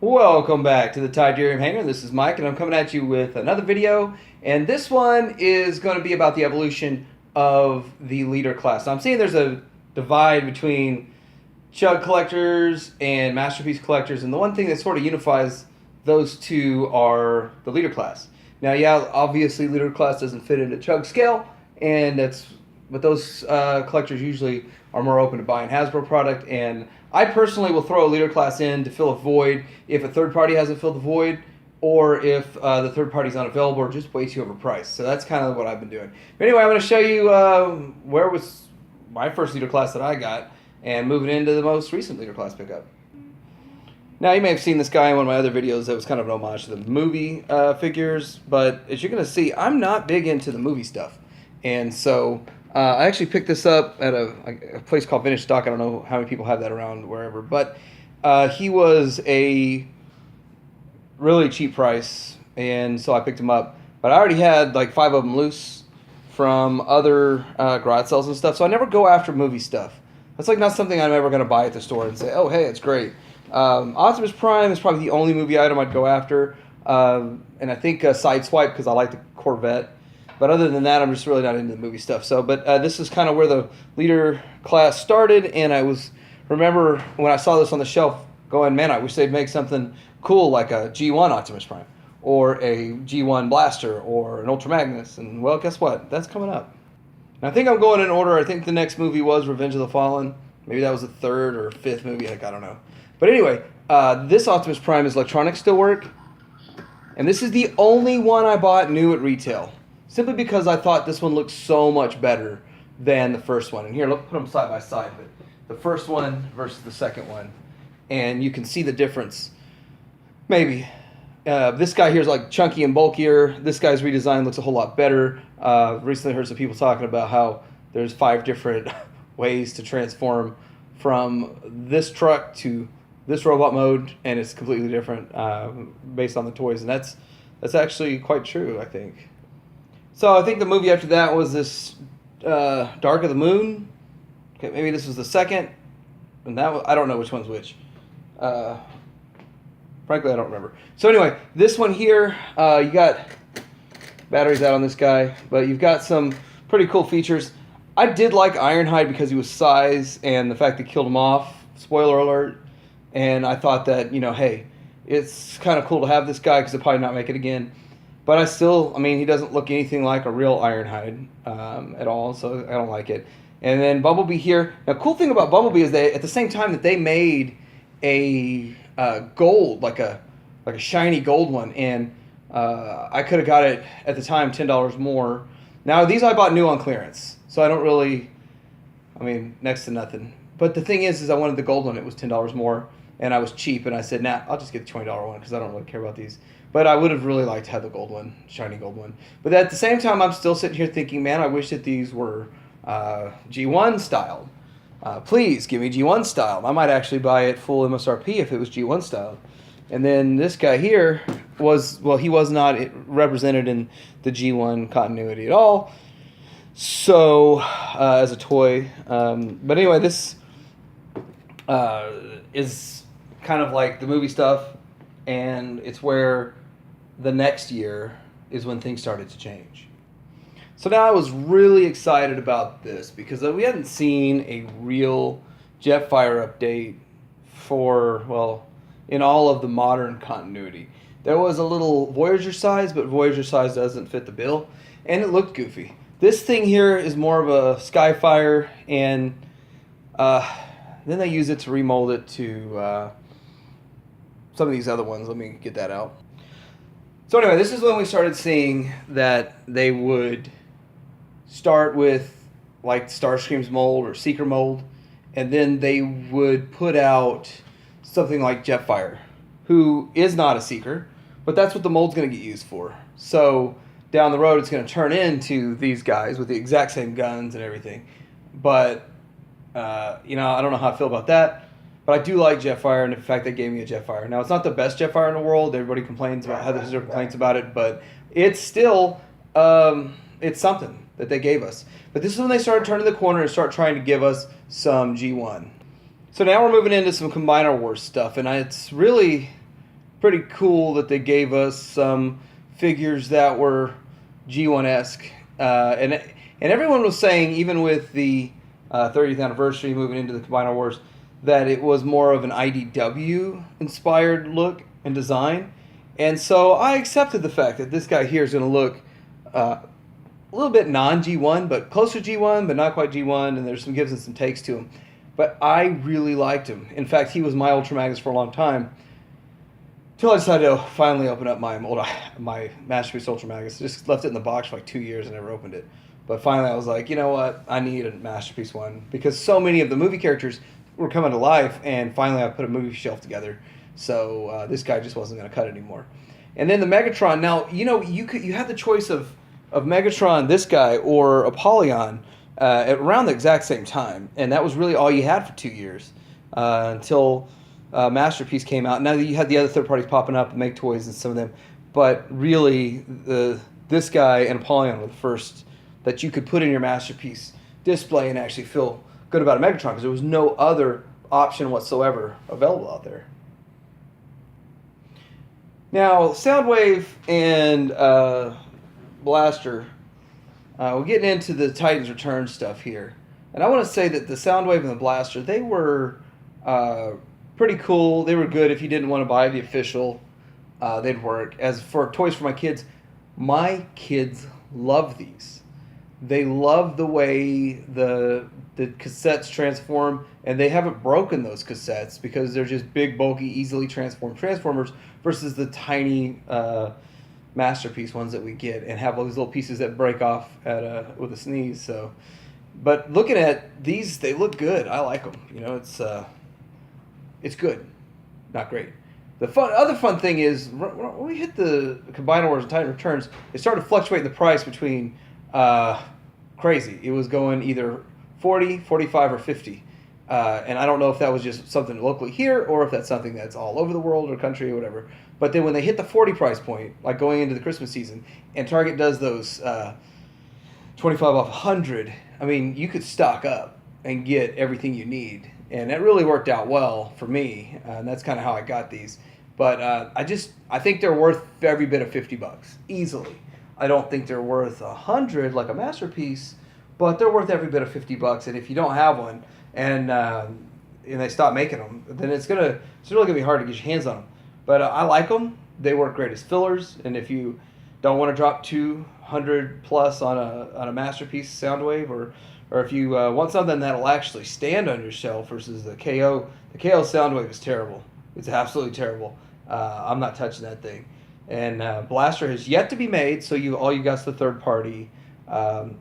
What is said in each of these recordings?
Welcome back to the Tidarium Hangar. This is Mike, and I'm coming at you with another video. And this one is going to be about the evolution of the leader class. Now, I'm seeing there's a divide between Chug collectors and Masterpiece collectors, and the one thing that sort of unifies those two are the leader class. Now, yeah, obviously leader class doesn't fit into Chug scale, but those collectors usually are more open to buying Hasbro product, and I personally will throw a leader class in to fill a void if a third party hasn't filled the void, or if the third party's not available or just way too overpriced. So that's kind of what I've been doing. But anyway, I'm going to show you where was my first leader class that I got, and moving into the most recent leader class pickup. Now, you may have seen this guy in one of my other videos that was kind of an homage to the movie figures, but as you're going to see, I'm not big into the movie stuff. And so I actually picked this up at a place called Vintage Stock. I don't know how many people have that around wherever, but he was a really cheap price, and so I picked him up. But I already had like 5 of them loose from other garage sales and stuff, so I never go after movie stuff. That's like not something I'm ever going to buy at the store and say, oh, hey, it's great. Optimus Prime is probably the only movie item I'd go after, and I think Sideswipe because I like the Corvette. But other than that, I'm just really not into the movie stuff. So, but this is kind of where the leader class started, and remember when I saw this on the shelf going, man, I wish they'd make something cool like a G1 Optimus Prime, or a G1 Blaster, or an Ultra Magnus, and well, guess what? That's coming up. And I think I'm going in order. I think the next movie was Revenge of the Fallen. Maybe that was the 3rd or 5th movie, I don't know. But anyway, this Optimus Prime is electronics still work, and this is the only one I bought new at retail. Simply because I thought this one looked so much better than the first one. And here, look, put them side by side. But the first one versus the second one. And you can see the difference. Maybe. This guy here is like chunky and bulkier. This guy's redesign looks a whole lot better. Recently heard some people talking about how there's 5 different ways to transform from this truck to this robot mode. And it's completely different based on the toys. And that's actually quite true, I think. So I think the movie after that was this Dark of the Moon. Okay, maybe this was the second, and I don't know which one's which. Frankly, I don't remember. So anyway, this one here, you got batteries out on this guy, but you've got some pretty cool features. I did like Ironhide because he was size and the fact they killed him off. Spoiler alert. And I thought that, hey, it's kind of cool to have this guy because they'll probably not make it again. But he doesn't look anything like a real Ironhide at all, so I don't like it. And then Bumblebee here. Now, cool thing about Bumblebee is at the same time that they made a gold, like a shiny gold one, and I could have got it at the time $10 more. Now, these I bought new on clearance, so I don't really, next to nothing. But the thing is I wanted the gold one. It was $10 more, and I was cheap, and I said, nah, I'll just get the $20 one because I don't really care about these. But I would have really liked to have the gold one, shiny gold one. But at the same time, I'm still sitting here thinking, man, I wish that these were G1 styled. Please give me G1 styled. I might actually buy it full MSRP if it was G1 styled. And then this guy here he was not represented in the G1 continuity at all. So, as a toy. But anyway, this is kind of like the movie stuff, and it's where the next year is when things started to change. So now I was really excited about this because we hadn't seen a real Jetfire update in all of the modern continuity. There was a little Voyager size, but Voyager size doesn't fit the bill, and it looked goofy. This thing here is more of a Skyfire, and then they use it to remold it to some of these other ones. Let me get that out. So anyway, this is when we started seeing that they would start with like Starscream's mold or Seeker mold, and then they would put out something like Jetfire, who is not a Seeker, but that's what the mold's going to get used for. So down the road, it's going to turn into these guys with the exact same guns and everything. But, I don't know how I feel about that. But I do like Jetfire, and in fact, they gave me a Jetfire. Now, it's not the best Jetfire in the world. Everybody complains about has their complaints about it, but it's still it's something that they gave us. But this is when they started turning the corner and start trying to give us some G1. So now we're moving into some Combiner Wars stuff, and it's really pretty cool that they gave us some figures that were G1-esque. And everyone was saying, even with the 30th anniversary moving into the Combiner Wars, that it was more of an IDW-inspired look and design. And so I accepted the fact that this guy here is going to look a little bit non-G1, but closer to G1, but not quite G1, and there's some gives and some takes to him. But I really liked him. In fact, he was my Ultra Magus for a long time, until I decided to finally open up my Masterpiece Ultra Magus. Just left it in the box for like 2 years and never opened it. But finally I was like, you know what, I need a Masterpiece one, because so many of the movie characters were coming to life, and finally I put a movie shelf together. So this guy just wasn't going to cut anymore. And then the Megatron. Now, you know, you had the choice of Megatron, this guy, or Apollyon at around the exact same time, and that was really all you had for 2 years until Masterpiece came out. Now that you had the other third parties popping up and make toys and some of them, but really this guy and Apollyon were the first that you could put in your Masterpiece display and actually feel good about a Megatron, because there was no other option whatsoever available out there. Now, Soundwave and Blaster, we're getting into the Titans Return stuff here. And I want to say that the Soundwave and the Blaster, they were pretty cool. They were good if you didn't want to buy the official. They'd work. As for toys for my kids love these. They love the way the cassettes transform, and they haven't broken those cassettes because they're just big, bulky, easily transformed Transformers versus the tiny Masterpiece ones that we get and have all these little pieces that break off with a sneeze. So, but looking at these, they look good. I like them. You know, it's good, not great. The other fun thing is when we hit the Combiner Wars and Titan Returns, it started fluctuating the price between crazy. It was going either 40, 45, or 50. And I don't know if that was just something locally here or if that's something that's all over the world or country or whatever. But then when they hit the 40 price point, like going into the Christmas season, and Target does those 25 off 100, I mean, you could stock up and get everything you need. And that really worked out well for me. And that's kind of how I got these. But I think they're worth every bit of $50 easily. I don't think they're worth 100 like a Masterpiece, but they're worth every bit of $50. And if you don't have one, and they stop making them, then it's really gonna be hard to get your hands on them. But I like them. They work great as fillers. And if you don't want to drop $200 plus on a Masterpiece Soundwave, or if you want something that'll actually stand on your shelf versus the KO Soundwave is terrible. It's absolutely terrible. I'm not touching that thing. And Blaster has yet to be made, so all you got's the third party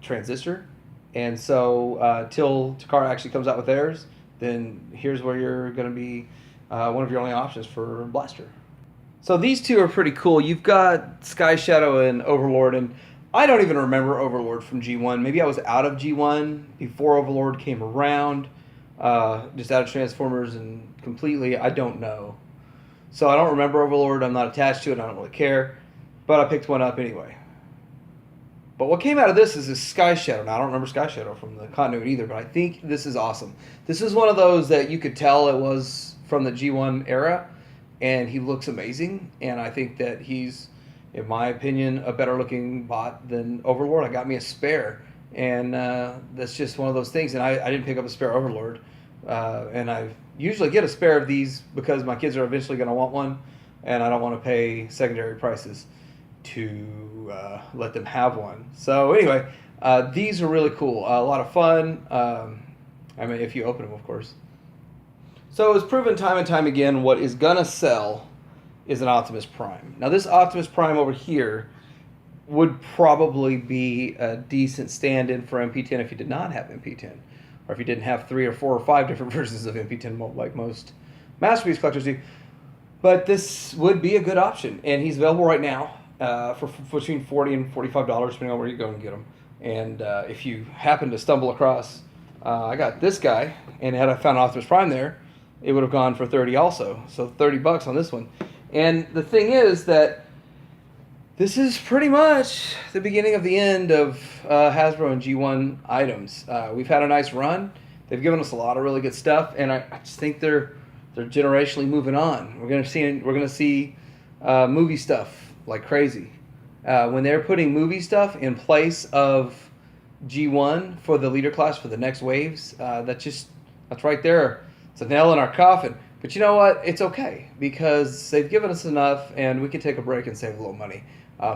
transistor. And so till Takara actually comes out with theirs, then here's where you're going to be one of your only options for Blaster. So these two are pretty cool. You've got Skyshadow and Overlord, and I don't even remember Overlord from G1. Maybe I was out of G1 before Overlord came around, just out of Transformers and completely, I don't know. So I don't remember Overlord. I'm not attached to it. I don't really care. But I picked one up anyway. But what came out of this is Sky Shadow. Now, I don't remember Sky Shadow from the continuity either, but I think this is awesome. This is one of those that you could tell it was from the G1 era, and he looks amazing. And I think that he's, in my opinion, a better looking bot than Overlord. I got me a spare, and that's just one of those things. And I didn't pick up a spare Overlord, and I usually get a spare of these because my kids are eventually going to want one, and I don't want to pay secondary prices to let them have one. So anyway, these are really cool. A lot of fun. I mean, if you open them, of course. So it's proven time and time again, what is going to sell is an Optimus Prime. Now this Optimus Prime over here would probably be a decent stand-in for MP10 if you did not have MP10. Or if you didn't have 3 or 4 or 5 different versions of MP10 like most Masterpiece collectors do. But this would be a good option. And he's available right now for between $40 and $45, depending on where you go and get them. And if you happen to stumble across, I got this guy, and had I found Optimus Prime there, it would have gone for $30 also. So $30 on this one. And the thing is that this is pretty much the beginning of the end of Hasbro and G1 items. We've had a nice run. They've given us a lot of really good stuff, and I just think they're generationally moving on. We're gonna see movie stuff like crazy. When they're putting movie stuff in place of G1 for the leader class for the next waves, that's right there. It's a nail in our coffin. But you know what? It's okay because they've given us enough, and we can take a break and save a little money,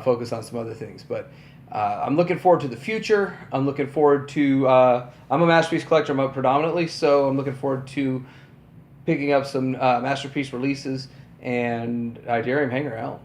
focus on some other things. But I'm looking forward to the future. I'm looking forward to. I'm a masterpiece collector predominantly, so I'm looking forward to picking up some masterpiece releases. And Idarium Hanger out.